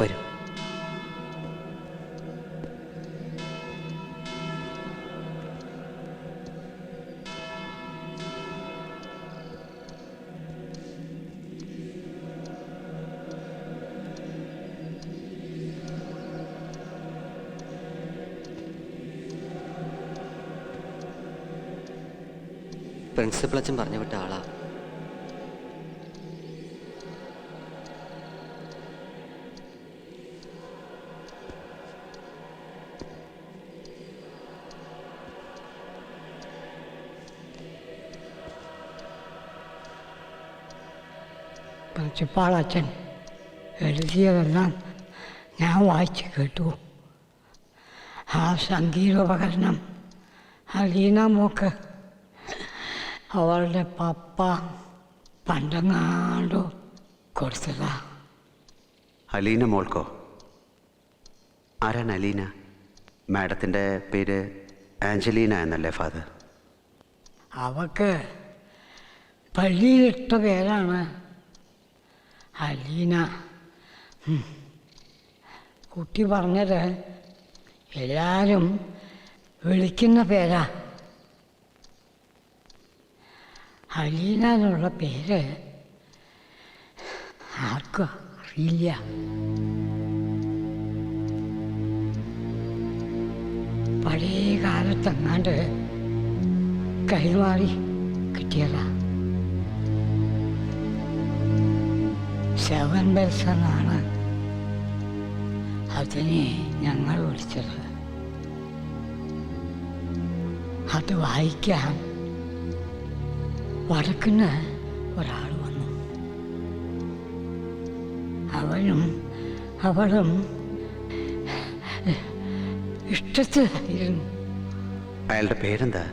വരൂ. പ്രിൻസിപ്പൽ അച്ഛൻ പറഞ്ഞു വിട്ട ആളാ. പ്രിൻസിപ്പാൾ അച്ഛൻ എഴുതിയതെല്ലാം ഞാൻ വായിച്ച് കേട്ടു. ആ സംഗീതോപകരണം അലീന മോക്ക് അവളുടെ പപ്പ പണ്ടെങ്ങാണ്ടോ കൊടുത്തതാ. അലീന മോൾക്കോ? ആരാണ് അലീന? മാഡത്തിൻ്റെ പേര് ആഞ്ചലീന എന്നല്ലേ ഫാദർ? അവക്ക് പള്ളിയിലിട്ട പേരാണ് അലീന. കുട്ടി പറഞ്ഞത് എല്ലാവരും വിളിക്കുന്ന പേരാ. അലീന എന്നുള്ള പേര് ആർക്കും അറിയില്ല. പഴയ കാലത്തെങ്ങാണ്ട് കൈമാറി കിട്ടിയതാ. 7 bells എന്നാണ് അതിനെ ഞങ്ങൾ വിളിച്ചത്. അത് വായിക്കാൻ വടക്കുന്ന് ഒരാൾ വന്നു. അവനും അവളും ഇഷ്ടത്തിലായിരുന്നു. അയാളുടെ പേരെന്താ?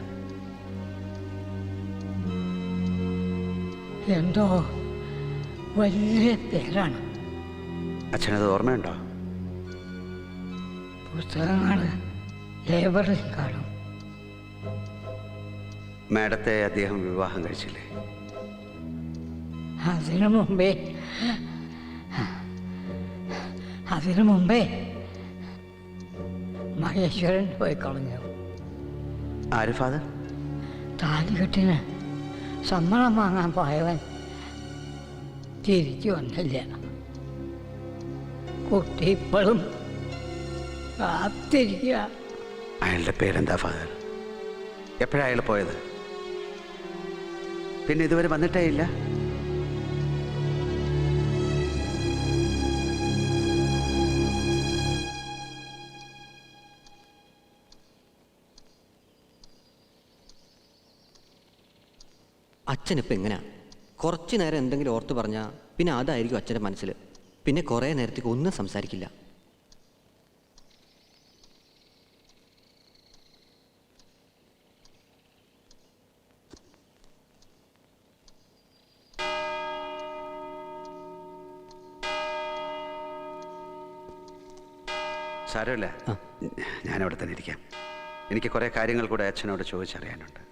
എന്തോ വലിയ പേരാണ്. അച്ഛനത് ഓർമ്മയുണ്ടോ? പുസ്തകങ്ങൾ ലൈബ്രറിയിൽ കാണും. മാഡത്തെ അദ്ദേഹം വിവാഹം കഴിച്ചില്ലേ? അതിനു മുമ്പേ മഹേശ്വരൻ പോയി കളഞ്ഞു. ആര് ഫാദർ? താലികെട്ടിന് സമ്മതം വാങ്ങാൻ പോയവൻ തിരിച്ചു വന്നില്ല. കുട്ടി ഇപ്പോഴും കാത്തിരിക്കുക. അയാളുടെ പേരെന്താ ഫാദർ? എപ്പോഴാണ് അയാൾ പോയത്? പിന്നെ ഇതുവരെ വന്നിട്ടേ ഇല്ല? അച്ഛനിപ്പോൾ എങ്ങനെയാ? കുറച്ച് നേരം എന്തെങ്കിലും ഓർത്ത് പറഞ്ഞാൽ പിന്നെ അതായിരിക്കും അച്ഛൻ്റെ മനസ്സിൽ. പിന്നെ കുറേ നേരത്തേക്ക് ഒന്നും സംസാരിക്കില്ല. സാരമില്ല, ഞാനവിടെ തന്നെ ഇരിക്കാം. എനിക്ക് കുറേ കാര്യങ്ങൾ കൂടെ അച്ഛനോട് ചോദിച്ചറിയാനുണ്ട്.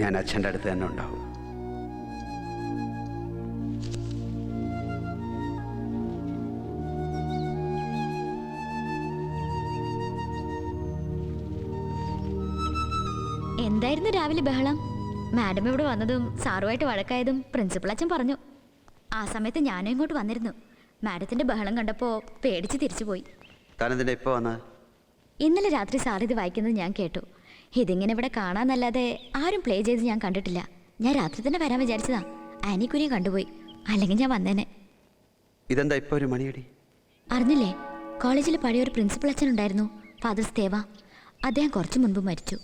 ഞാൻ അച്ഛൻ്റെ അടുത്ത് തന്നെ ഉണ്ടാവും. എന്തായിരുന്നു രാവിലെ ബഹളം? മാഡം ഇവിടെ വന്നതും സാറുമായിട്ട് വഴക്കായതും പ്രിൻസിപ്പൽ അച്ഛൻ പറഞ്ഞു. ആ സമയത്ത് ഞാനും ഇങ്ങോട്ട് വന്നിരുന്നു. മാഡത്തിന്റെ ബഹളം കണ്ടപ്പോൾ പേടിച്ച് തിരിച്ചുപോയി. ഇന്നലെ രാത്രി സാർ ഇത് വായിക്കുന്നത് ഞാൻ കേട്ടു. ഇതിങ്ങനെ ഇവിടെ കാണാന്നല്ലാതെ ആരും പ്ലേ ചെയ്ത് ഞാൻ കണ്ടിട്ടില്ല. ഞാൻ രാത്രി തന്നെ വരാൻ വിചാരിച്ചതാ. ആനിക്കുനിയെ കണ്ടുപോയി, അല്ലെങ്കിൽ ഞാൻ വന്നേനെ. ഇതെന്താ ഇപ്പൊ ഒരു മണിയടി? അറിഞ്ഞില്ലേ, കോളേജിൽ പഴയൊരു പ്രിൻസിപ്പൽ അച്ഛൻ ഉണ്ടായിരുന്നു, ഫാദർ സ്തേവ. അദ്ദേഹം കുറച്ചു മുൻപ് മരിച്ചു.